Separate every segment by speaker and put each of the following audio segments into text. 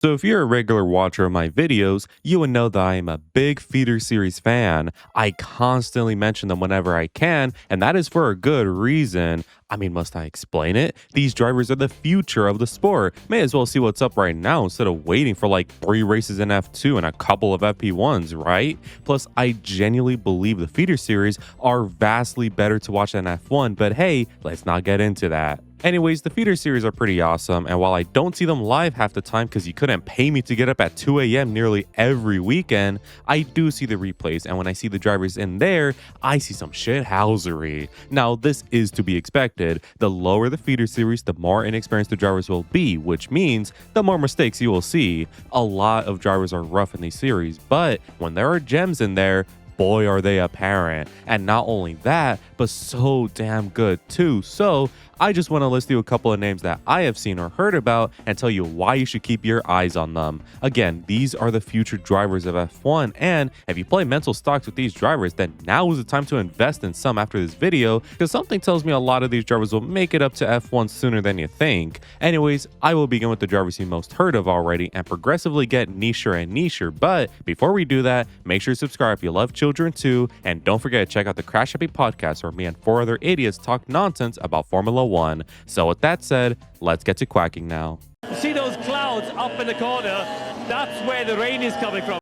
Speaker 1: So if you're a regular watcher of my videos, you would know that I am a big feeder series fan. I constantly mention them whenever I can, and that is for a good reason. I mean, must I explain it? These drivers are the future of the sport. May as well see what's up right now instead of waiting for like 3 races in F2 and a couple of FP1s, right? Plus, I genuinely believe the feeder series are vastly better to watch than F1, but hey, let's not get into that. Anyways, the feeder series are pretty awesome, and while I don't see them live half the time because you couldn't pay me to get up at 2 a.m. nearly every weekend, I do see the replays, and when I see the drivers in there, I see some shithousery. Now, this is to be expected. The lower the feeder series, the more inexperienced the drivers will be, which means the more mistakes you will see. A lot of drivers are rough in these series, but when there are gems in there, boy are they apparent. And not only that, but so damn good too. So I just want to list you a couple of names that I have seen or heard about and tell you why you should keep your eyes on them. Again, these are the future drivers of F1, and if you play mental stocks with these drivers, then now is the time to invest in some after this video, because something tells me a lot of these drivers will make it up to F1 sooner than you think. Anyways, I will begin with the drivers you most heard of already and progressively get nicher and nicher, but before we do that, make sure to subscribe if you love children too, and don't forget to check out the Crash Happy podcast where me and 4 other idiots talk nonsense about Formula 1. So with that said, let's get to quacking now.
Speaker 2: See those clouds up in the corner? That's where the rain is coming from.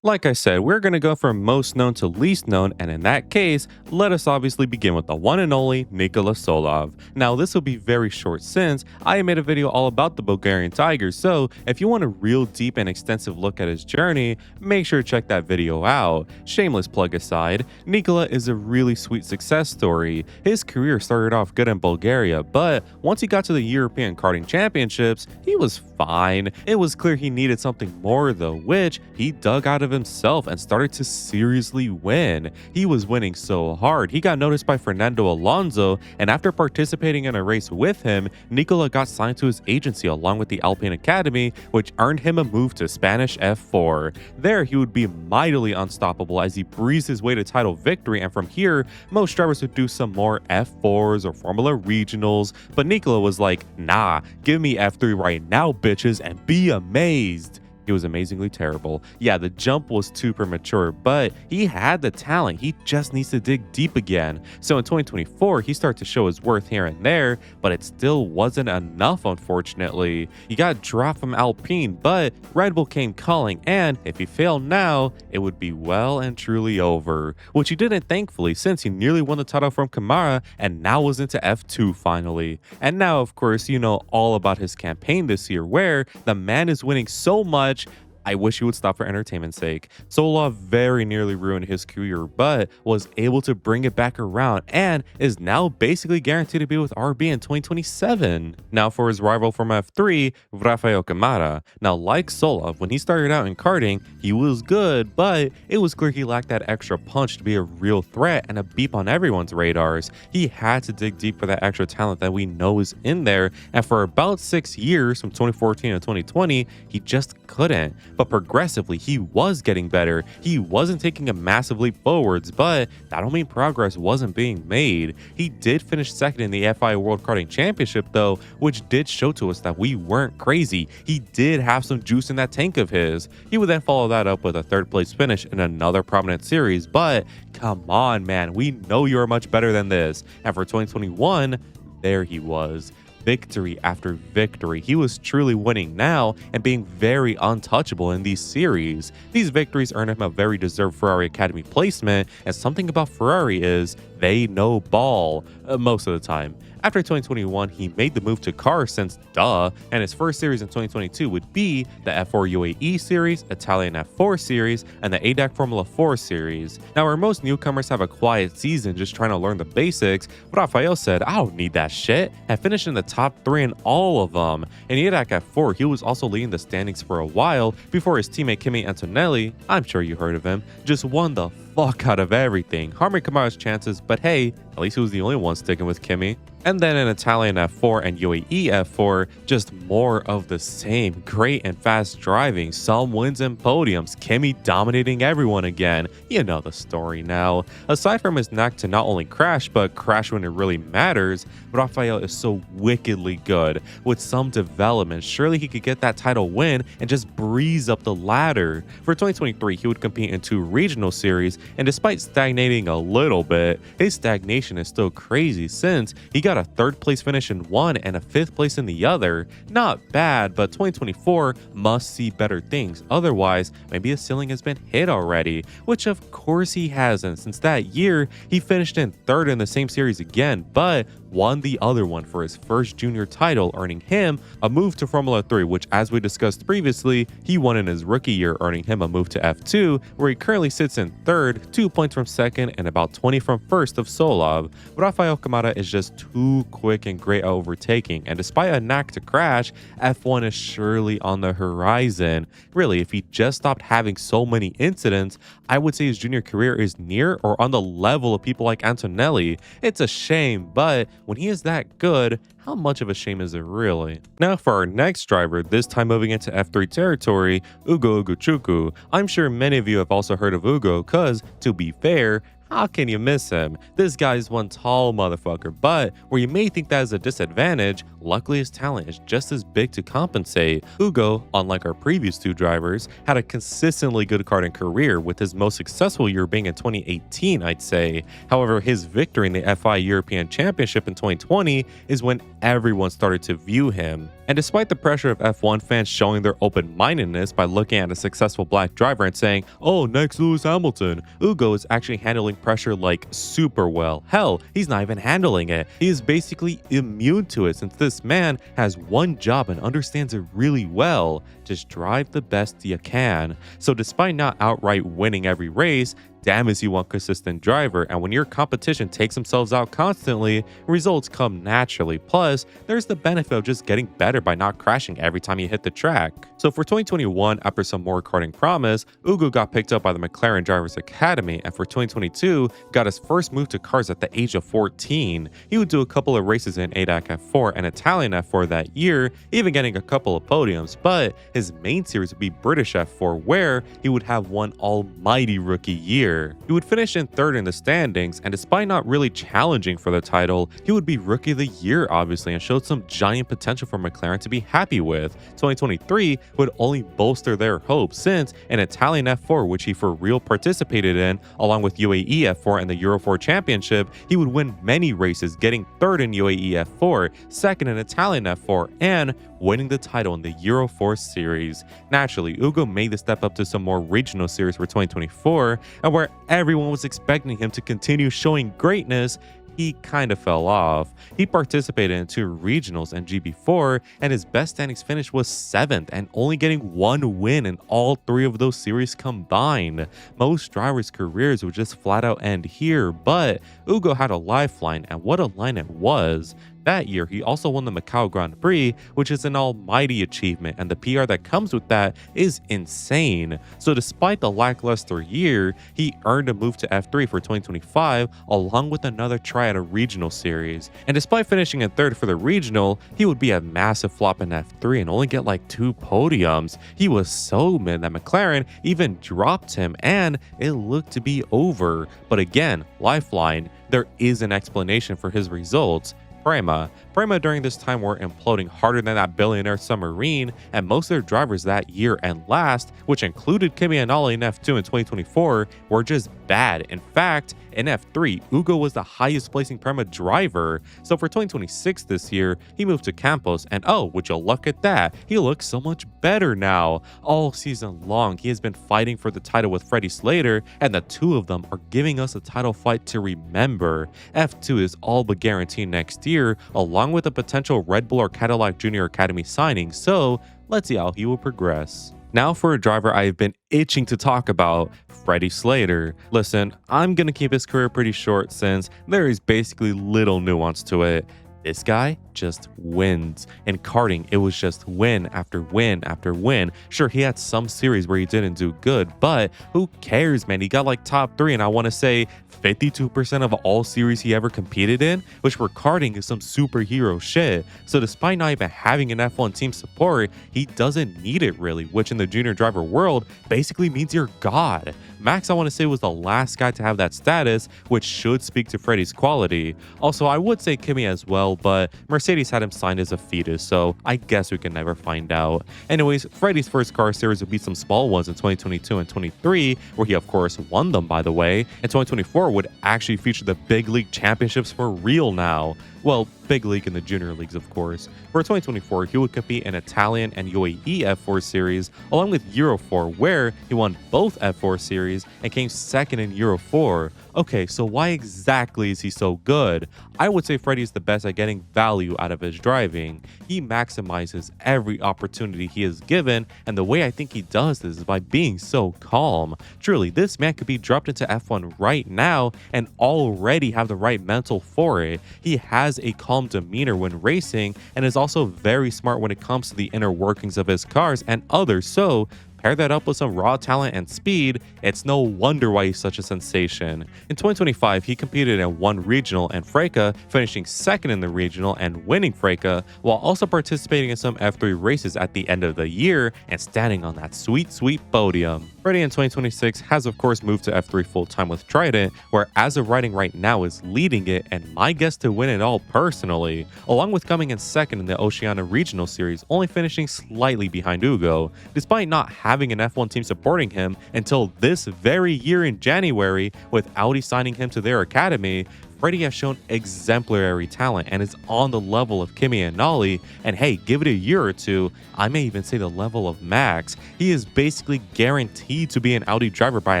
Speaker 1: Like I said, we're going to go from most known to least known, and in that case, let us obviously begin with the one and only Nikola Solov. Now, this will be very short since I made a video all about the Bulgarian Tiger, so if you want a real deep and extensive look at his journey, make sure to check that video out. Shameless plug aside, Nikola is a really sweet success story. His career started off good in Bulgaria, but once he got to the European Karting Championships, he was fine. It was clear he needed something more though, which he dug out of himself and started to seriously win. He was winning so hard, he got noticed by Fernando Alonso, and after participating in a race with him, Nikola got signed to his agency along with the Alpine Academy, which earned him a move to Spanish F4. There, he would be mightily unstoppable as he breezed his way to title victory, and from here, most drivers would do some more F4s or Formula Regionals, but Nikola was like, nah, give me F3 right now, bitches, and be amazed. He was amazingly terrible. Yeah, the jump was too premature, but he had the talent. He just needs to dig deep again. So in 2024, he started to show his worth here and there, but it still wasn't enough, unfortunately. He got dropped from Alpine, but Red Bull came calling, and if he failed now, it would be well and truly over. Which he didn't, thankfully, since he nearly won the title from Kamara and now was into F2 finally. And now, of course, you know all about his campaign this year, where the man is winning so much, I wish he would stop for entertainment's sake. Solov very nearly ruined his career, but was able to bring it back around and is now basically guaranteed to be with RB in 2027. Now for his rival from F3, Rafael Kamara. Now like Solov, when he started out in karting, he was good, but it was clear he lacked that extra punch to be a real threat and a beep on everyone's radars. He had to dig deep for that extra talent that we know is in there, and for about 6 years, from 2014 to 2020, he just couldn't. But progressively, he was getting better. He wasn't taking a massive leap forwards, but that don't mean progress wasn't being made. He did finish second in the FI World Karting Championship though, which did show to us that we weren't crazy. He did have some juice in that tank of his. He would then follow that up with a 3rd place finish in another prominent series, but come on, man, we know you're much better than this. And for 2021, there he was. Victory after victory. He was truly winning now and being very untouchable in these series. These victories earned him a very deserved Ferrari Academy placement, and something about Ferrari is they know ball most of the time. After 2021, he made the move to cars since duh, and his first series in 2022 would be the F4 UAE series, Italian F4 series, and the ADAC Formula 4 series. Now, where most newcomers have a quiet season just trying to learn the basics, Rafael said, I don't need that shit, and finished in the top 3 in all of them. In ADAC F4, he was also leading the standings for a while before his teammate Kimi Antonelli, I'm sure you heard of him, just won the fuck out of everything, harming Kamara's chances, but hey, at At least he was the only one sticking with Kimi. And then in Italian F4 and UAE F4, just more of the same. Great and fast driving, some wins and podiums, Kimi dominating everyone again. You know the story now. Aside from his knack to not only crash, but crash when it really matters, Rafael is so wickedly good. With some development, surely he could get that title win and just breeze up the ladder. For 2023, he would compete in 2 regional series, and despite stagnating a little bit, his stagnation is still crazy since he got a 3rd place finish in one and a 5th place in the other. Not bad, but 2024 must see better things. Otherwise, maybe the ceiling has been hit already, which of course he hasn't, since that year he finished in 3rd in the same series again, but won the other one for his first junior title, earning him a move to Formula 3, which, as we discussed previously, he won in his rookie year, earning him a move to F2, where he currently sits in 3rd, 2 points from 2nd and about 20 from 1st of Solov. Rafael Kamada is just too quick and great at overtaking, and despite a knack to crash, F1 is surely on the horizon. Really, if he just stopped having so many incidents, I would say his junior career is near or on the level of people like Antonelli. It's a shame, but when he is that good, how much of a shame is it really? Now for our next driver, this time moving into F3 territory, Ugo Ugochukwu. I'm sure many of you have also heard of Ugo, cause to be fair, how can you miss him? This guy's one tall motherfucker, but where you may think that is a disadvantage, luckily his talent is just as big to compensate. Ugo, unlike our previous 2 drivers, had a consistently good karting career, with his most successful year being in 2018, I'd say. However, his victory in the FI European Championship in 2020 is when everyone started to view him. And despite the pressure of F1 fans showing their open-mindedness by looking at a successful black driver and saying, "Oh, next Lewis Hamilton," Ugo is actually handling pressure like super well. Hell, he's not even handling it. He is basically immune to it, since this man has one job and understands it really well: just drive the best you can. So despite not outright winning every race, damn is he one consistent driver, and when your competition takes themselves out constantly, results come naturally. Plus, there's the benefit of just getting better by not crashing every time you hit the track. So for 2021, after some more karting promise, Ugo got picked up by the McLaren Drivers Academy, and for 2022, got his first move to cars at the age of 14. He would do a couple of races in ADAC F4 and Italian F4 that year, even getting a couple of podiums, but his main series would be British F4, where he would have one almighty rookie year. He would finish in 3rd in the standings, and despite not really challenging for the title, he would be Rookie of the Year, obviously, and showed some giant potential for McLaren to be happy with. 2023 would only bolster their hopes, since in Italian F4, which he for real participated in, along with UAE F4 and the Euro 4 Championship, he would win many races, getting 3rd in UAE F4, 2nd in Italian F4, and winning the title in the Euro 4 series. Naturally, Ugo made the step up to some more regional series for 2024, and where everyone was expecting him to continue showing greatness, he kind of fell off. He participated in 2 regionals and GB4, and his best standings finish was 7th, and only getting 1 win in all 3 of those series combined. Most drivers' careers would just flat out end here, but Ugo had a lifeline, and what a line it was. That year, he also won the Macau Grand Prix, which is an almighty achievement, and the PR that comes with that is insane. So despite the lackluster year, he earned a move to F3 for 2025, along with another try at a regional series. And despite finishing in 3rd for the regional, he would be a massive flop in F3 and only get like 2 podiums. He was so mid that McLaren even dropped him, and it looked to be over. But again, lifeline, there is an explanation for his results. Prema during this time were imploding harder than that billionaire submarine, and most of their drivers that year and last, which included Kimi and Ollie in F2 in 2024, were just bad. In fact, in F3, Ugo was the highest placing Prema driver. So for 2026 this year, he moved to Campos, and oh, would you look at that, he looks so much better now. All season long, he has been fighting for the title with Freddie Slater, and the 2 of them are giving us a title fight to remember. F2 is all but guaranteed next year, along with a potential Red Bull or Cadillac Junior Academy signing, so let's see how he will progress. Now for a driver I've been itching to talk about, Freddie Slater. Listen, I'm gonna keep his career pretty short since there is basically little nuance to it. This guy just wins. In karting, it was just win after win after win. Sure, he had some series where he didn't do good, but who cares, man? He got like top 3, and I want to say 52% of all series he ever competed in, which for karting is some superhero shit. So despite not even having an F1 team support, he doesn't need it really, which in the junior driver world basically means you're God. Max, I want to say, was the last guy to have that status, which should speak to Freddie's quality. Also, I would say Kimi as well, but Mercedes had him signed as a fetus, so I guess we can never find out. Anyways, Freddie's first car series would be some small ones in 2022 and 23, where he of course won them, by the way. And 2024 would actually feature the big league championships for real now. Well, big league in the junior leagues, of course. For 2024, he would compete in Italian and UAE F4 series, along with Euro 4, where he won both F4 series and came second in Euro 4. Okay, so why exactly is he so good? I would say Freddie is the best at getting value out of his driving. He maximizes every opportunity he is given, and the way I think he does this is by being so calm. Truly, this man could be dropped into F1 right now and already have the right mental for it. He has a calm demeanor when racing and is also very smart when it comes to the inner workings of his cars and others, so pair that up with some raw talent and speed, it's no wonder why he's such a sensation. In 2025, he competed in one regional and Freca, finishing second in the regional and winning Freca, while also participating in some F3 races at the end of the year and standing on that sweet, sweet podium. Freddie in 2026 has of course moved to F3 full-time with Trident, where as of writing right now is leading it and my guess to win it all personally, along with coming in second in the Oceania Regional Series, only finishing slightly behind Ugo. Despite not having an F1 team supporting him until this very year in January, with Audi signing him to their academy, Freddie has shown exemplary talent and is on the level of Kimi and Nolly, and hey, give it a year or two, I may even say the level of Max. He is basically guaranteed to be an Audi driver by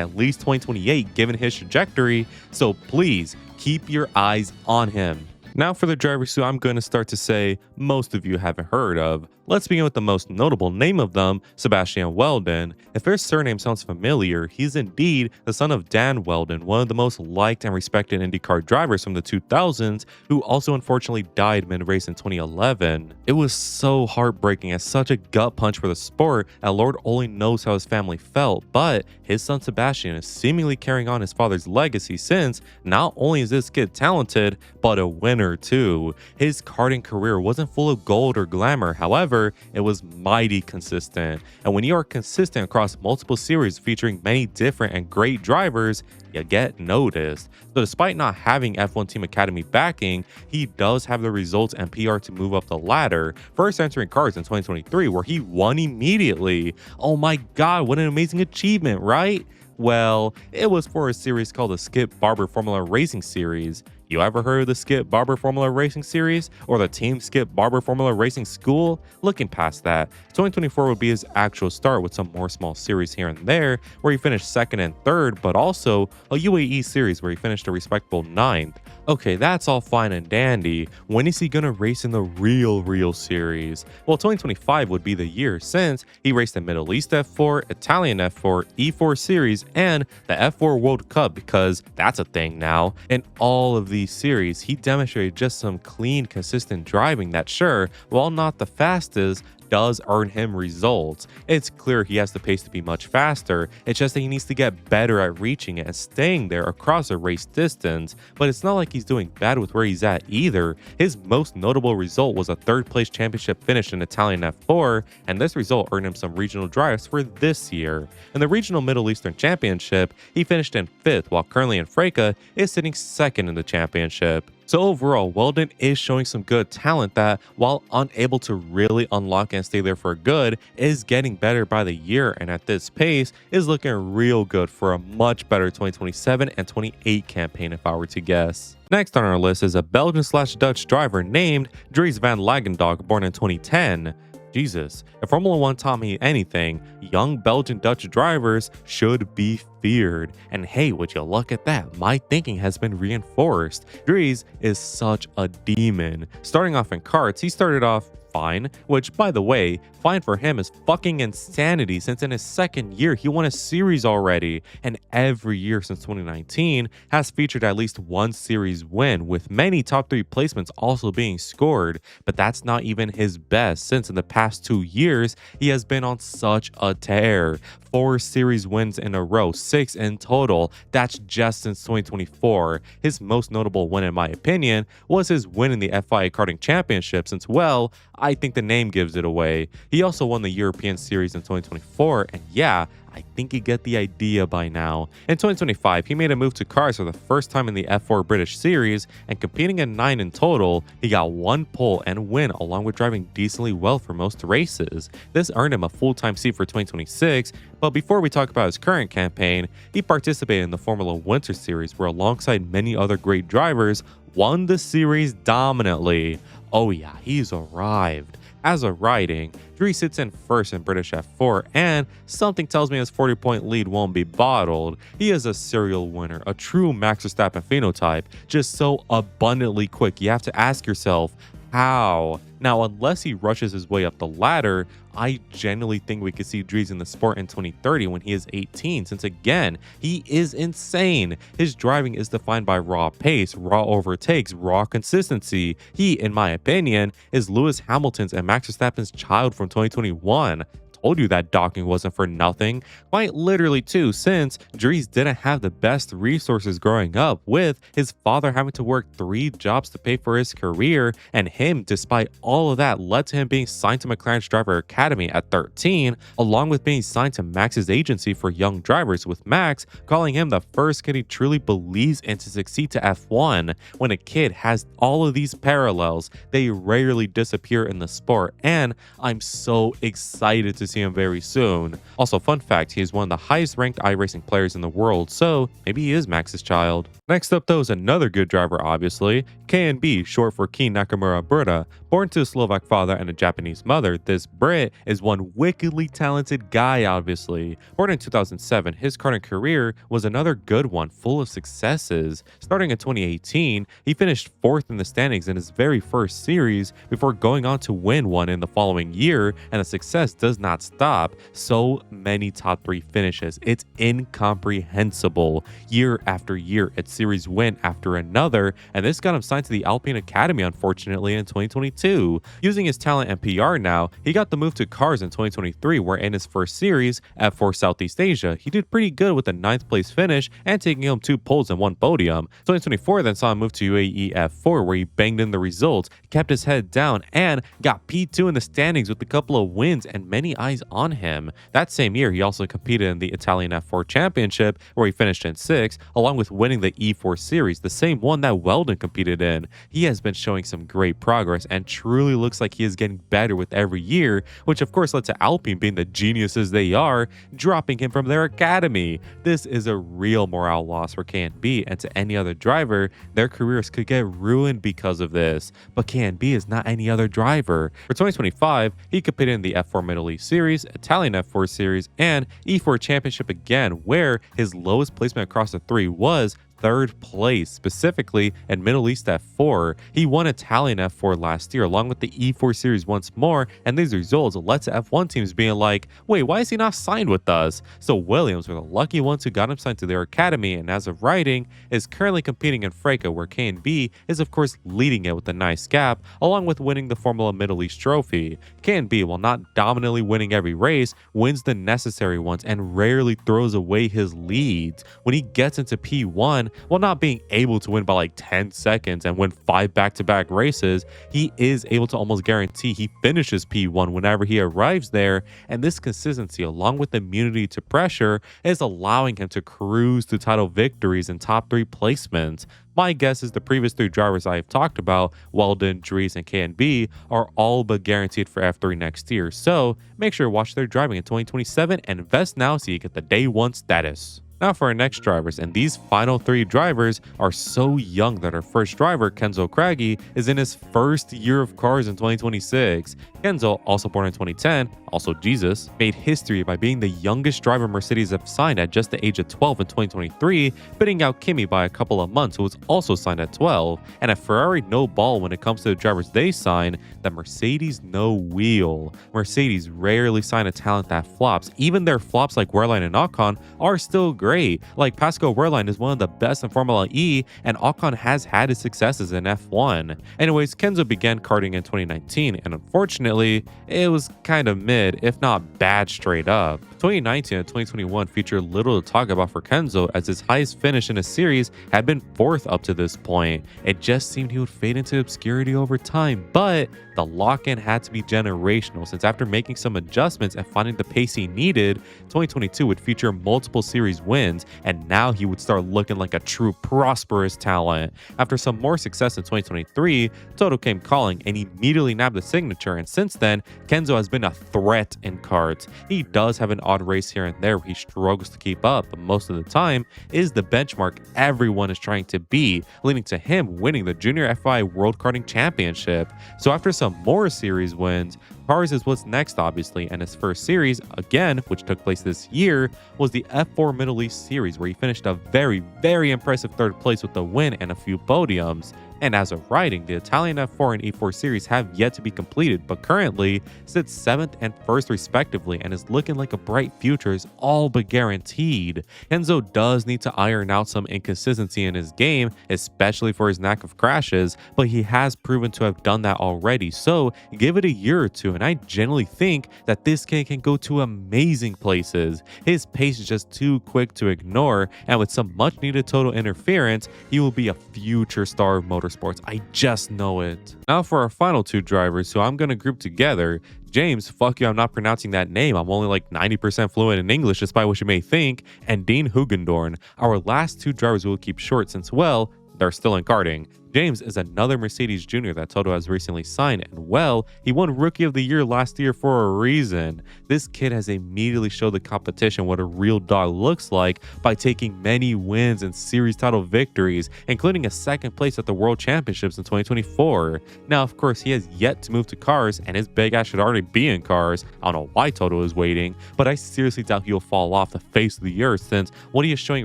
Speaker 1: at least 2028 given his trajectory, so please keep your eyes on him. Now for the drivers who I'm going to start to say most of you haven't heard of. Let's begin with the most notable name of them, Sebastian Weldon. If his surname sounds familiar, he's indeed the son of Dan Weldon, one of the most liked and respected IndyCar drivers from the 2000s, who also unfortunately died mid-race in 2011. It was so heartbreaking and such a gut punch for the sport, and Lord only knows how his family felt, but his son Sebastian is seemingly carrying on his father's legacy, since not only is this kid talented, but a winner too. His karting career wasn't full of gold or glamour, however, it was mighty consistent. And when you are consistent across multiple series featuring many different and great drivers, you get noticed. So despite not having F1 Team Academy backing, he does have the results and PR to move up the ladder, first entering cars in 2023 where he won immediately. Oh my god, what an amazing achievement, right? Well, it was for a series called the Skip Barber Formula Racing Series. You ever heard of the Skip Barber Formula Racing Series or the Team Skip Barber Formula Racing School? Looking past that, 2024 would be his actual start with some more small series here and there where he finished second and third, but also a UAE series where he finished a respectable 9th. Okay, that's all fine and dandy. When is he gonna race in the real series? Well, 2025 would be the year, since he raced in Middle East F4, Italian F4, E4 series, and the F4 World Cup, because that's a thing now. In all of these series, he demonstrated just some clean, consistent driving that, sure, while not the fastest, does earn him results. It's clear he has the pace to be much faster, it's just that he needs to get better at reaching it and staying there across a race distance, but it's not like he's doing bad with where he's at either. His most notable result was a 3rd place championship finish in Italian F4, and this result earned him some regional drives for this year. In the regional Middle Eastern Championship, he finished in 5th, while currently in Freca is sitting 2nd in the championship. So overall, Weldon is showing some good talent that, while unable to really unlock and stay there for good, is getting better by the year, and at this pace is looking real good for a much better 2027 and 28 campaign if I were to guess. Next on our list is a Belgian/Dutch driver named Dries van Langendonk, born in 2010. Jesus, if Formula 1 taught me anything, young Belgian Dutch drivers should be feared. And hey, would you look at that, my thinking has been reinforced. Dries is such a demon. Starting off in karts, he started off fine, which, by the way, fine for him is fucking insanity since in his second year he won a series already, and every year since 2019 has featured at least one series win, with many top 3 placements also being scored. But that's not even his best, since in the past 2 years he has been on such a tear. 4 series wins in a row, 6 in total. That's just since 2024. His most notable win, in my opinion, was his win in the FIA Karting Championship, since, well, I think the name gives it away. He also won the European Series in 2024, and yeah, I think you get the idea by now. In 2025, he made a move to cars for the first time in the F4 British Series, and competing in 9 in total, he got 1 pole and win along with driving decently well for most races. This earned him a full-time seat for 2026, but before we talk about his current campaign, he participated in the Formula Winter Series where alongside many other great drivers, won the series dominantly. Oh yeah, he's arrived. As of writing, Dries sits in first in British F4, and something tells me his 40-point lead won't be bottled. He is a serial winner, a true Max Verstappen phenotype, just so abundantly quick you have to ask yourself, how? Now, unless he rushes his way up the ladder, I genuinely think we could see Dries in the sport in 2030 when he is 18, since again, he is insane. His driving is defined by raw pace, raw overtakes, raw consistency. He, in my opinion, is Lewis Hamilton's and Max Verstappen's child from 2021. Told you that docking wasn't for nothing. Quite literally too, since Dries didn't have the best resources growing up, with his father having to work 3 jobs to pay for his career, and him, despite all of that, led to him being signed to McLaren's Driver Academy at 13, along with being signed to Max's agency for young drivers, with Max calling him the first kid he truly believes in to succeed to F1. When a kid has all of these parallels, they rarely disappear in the sport, and I'm so excited to see him very soon. Also, fun fact, he is one of the highest ranked iRacing players in the world, so maybe he is Max's child. Next up though is another good driver, obviously, KNB, short for Kei Nakamura Berta. Born to a Slovak father and a Japanese mother, this Brit is one wickedly talented guy, obviously. Born in 2007, his karting career was another good one, full of successes. Starting in 2018, he finished 4th in the standings in his very first series before going on to win one in the following year, and the success does not stop. So many top 3 finishes, it's incomprehensible. Year after year, it's series win after another, and this got him signed to the Alpine Academy, unfortunately, in 2022. Using his talent and PR now, he got the move to cars in 2023, where in his first series, F4 Southeast Asia, he did pretty good with a 9th place finish and taking home 2 poles and 1 podium. 2024 then saw him move to UAE F4, where he banged in the results, kept his head down, and got P2 in the standings with a couple of wins and many eyes on him. That same year, he also competed in the Italian F4 Championship, where he finished in 6th, along with winning the E4 series, the same one that Weldon competed in. He has been showing some great progress and truly looks like he is getting better with every year, which of course led to Alpine, being the geniuses they are, dropping him from their academy. This is a real morale loss for KNB, and to any other driver, their careers could get ruined because of this. But KNB is not any other driver. For 2025, he competed in the F4 Middle East Series, Italian F4 Series, and E4 Championship again, where his lowest placement across the 3 was 3rd place, specifically in Middle East F4. He won Italian F4 last year along with the E4 series once more, and these results led to F1 teams being like, wait, why is he not signed with us? So Williams were the lucky ones who got him signed to their academy, and as of writing, is currently competing in FRECA, where KNB is of course leading it with a nice gap, along with winning the Formula Middle East trophy. KNB, while not dominantly winning every race, wins the necessary ones and rarely throws away his leads. When he gets into P1, while not being able to win by like 10 seconds and win 5 back-to-back races, he is able to almost guarantee he finishes P1 whenever he arrives there, and this consistency along with immunity to pressure is allowing him to cruise to title victories and top 3 placements. My guess is the previous 3 drivers I have talked about, Weldon, Dries, and KNB, are all but guaranteed for F3 next year, so make sure to watch their driving in 2027 and invest now so you get the day 1 status. Now for our next drivers, and these final 3 drivers are so young that our first driver, Kenzo Craggy, is in his first year of cars in 2026. Kenzo, also born in 2010, also Jesus, made history by being the youngest driver Mercedes have signed at just the age of 12 in 2023, beating out Kimi by a couple of months, who was also signed at 12. And a Ferrari no ball when it comes to the drivers they sign, the Mercedes no wheel. Mercedes rarely sign a talent that flops. Even their flops like Wehrlein and Ocon are still great. Like Pascal Wehrlein is one of the best in Formula E, and Ocon has had his successes in F1. Anyways, Kenzo began karting in 2019, and unfortunately, it was kind of mid, if not bad straight up. 2019 and 2021 featured little to talk about for Kenzo, as his highest finish in a series had been 4th up to this point. It just seemed he would fade into obscurity over time, but the lock-in had to be generational, since after making some adjustments and finding the pace he needed, 2022 would feature multiple series wins, and now he would start looking like a true prosperous talent. After some more success in 2023, Toto came calling and immediately nabbed the signature, and since then, Kenzo has been a threat in karts. He does have an odd race here and there where he struggles to keep up, but most of the time is the benchmark everyone is trying to be, leading to him winning the Junior FI World Karting Championship. So after some more series wins, Cars is what's next, obviously, and his first series, again, which took place this year, was the F4 Middle East Series, where he finished a very, very impressive 3rd place with a win and a few podiums. And as of writing, the Italian F4 and E4 series have yet to be completed, but currently sits 7th and 1st respectively, and is looking like a bright future is all but guaranteed. Kenzo does need to iron out some inconsistency in his game, especially for his knack of crashes, but he has proven to have done that already, so give it a year or two, and I genuinely think that this kid can go to amazing places. His pace is just too quick to ignore, and with some much needed total interference, he will be a future star of motorsports. I just know it. Now for our final 2 drivers, who I'm going to group together. James, fuck you, I'm not pronouncing that name. I'm only like 90% fluent in English, despite what you may think. And Dean Hugendorn. Our last 2 drivers will keep short since, well, they're still in karting. James is another Mercedes Junior that Toto has recently signed, and well, he won Rookie of the Year last year for a reason. This kid has immediately showed the competition what a real dog looks like by taking many wins and series title victories, including a 2nd place at the World Championships in 2024. Now, of course, he has yet to move to cars, and his big ass should already be in cars. I don't know why Toto is waiting, but I seriously doubt he'll fall off the face of the earth, since what he is showing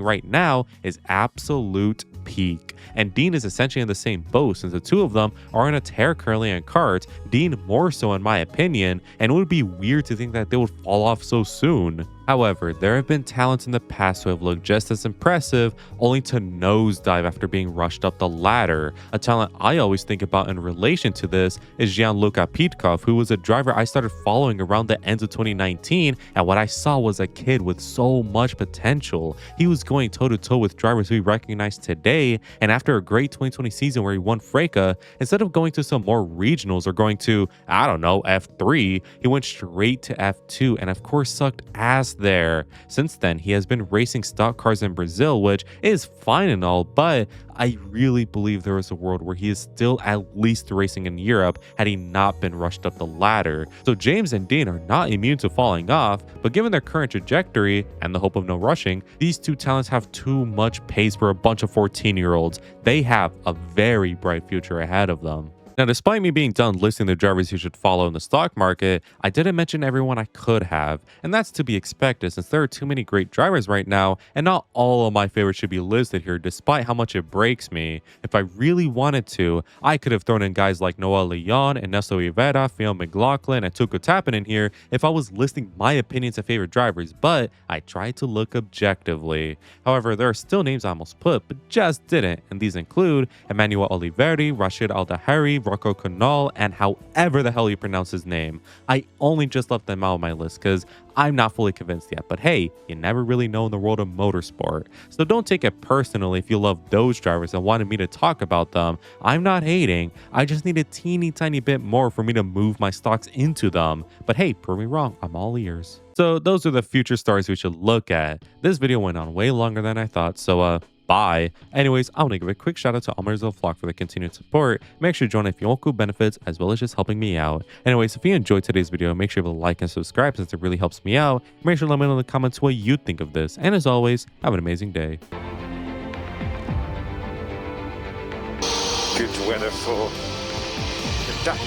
Speaker 1: right now is absolute peak. And Dean is essentially in the same boat, since the 2 of them are in a tear currently in karts, Dean more so in my opinion, and it would be weird to think that they would fall off so soon. However, there have been talents in the past who have looked just as impressive, only to nosedive after being rushed up the ladder. A talent I always think about in relation to this is Gianluca Pitkov, who was a driver I started following around the end of 2019, and what I saw was a kid with so much potential. He was going toe-to-toe with drivers who we recognize today, and after a great 2020 season where he won Freca, instead of going to some more regionals or going to, I don't know, F3, he went straight to F2, and of course sucked ass there. Since then, he has been racing stock cars in Brazil, which is fine and all, but I really believe there is a world where he is still at least racing in Europe had he not been rushed up the ladder. So James and Dean are not immune to falling off, but given their current trajectory and the hope of no rushing, these 2 talents have too much pace for a bunch of 14-year-olds. They have a very bright future ahead of them. Now, despite me being done listing the drivers you should follow in the stock market, I didn't mention everyone I could have, and that's to be expected since there are too many great drivers right now, and not all of my favorites should be listed here despite how much it breaks me. If I really wanted to, I could have thrown in guys like Noah Leon, Ernesto Rivera, Theo McLaughlin, and Tuco Tappanen here if I was listing my opinions of favorite drivers, but I tried to look objectively. However, there are still names I almost put, but just didn't, and these include Emmanuel Oliveri, Rashid Al-Dahari, Rocco Canal, and however the hell you pronounce his name. I only just left them out of my list because I'm not fully convinced yet, but hey, you never really know in the world of motorsport. So don't take it personally if you love those drivers and wanted me to talk about them. I'm not hating, I just need a teeny tiny bit more for me to move my stocks into them. But hey, prove me wrong, I'm all ears. So those are the future stars we should look at. This video went on way longer than I thought, so bye. Anyways, I want to give a quick shout out to Almarzell Flock for the continued support. Make sure to join if you want cool benefits as well as just helping me out. Anyways, if you enjoyed today's video, make sure to like and subscribe since it really helps me out. Make sure to let me know in the comments what you think of this. And as always, have an amazing day.
Speaker 3: Good weather for the duck.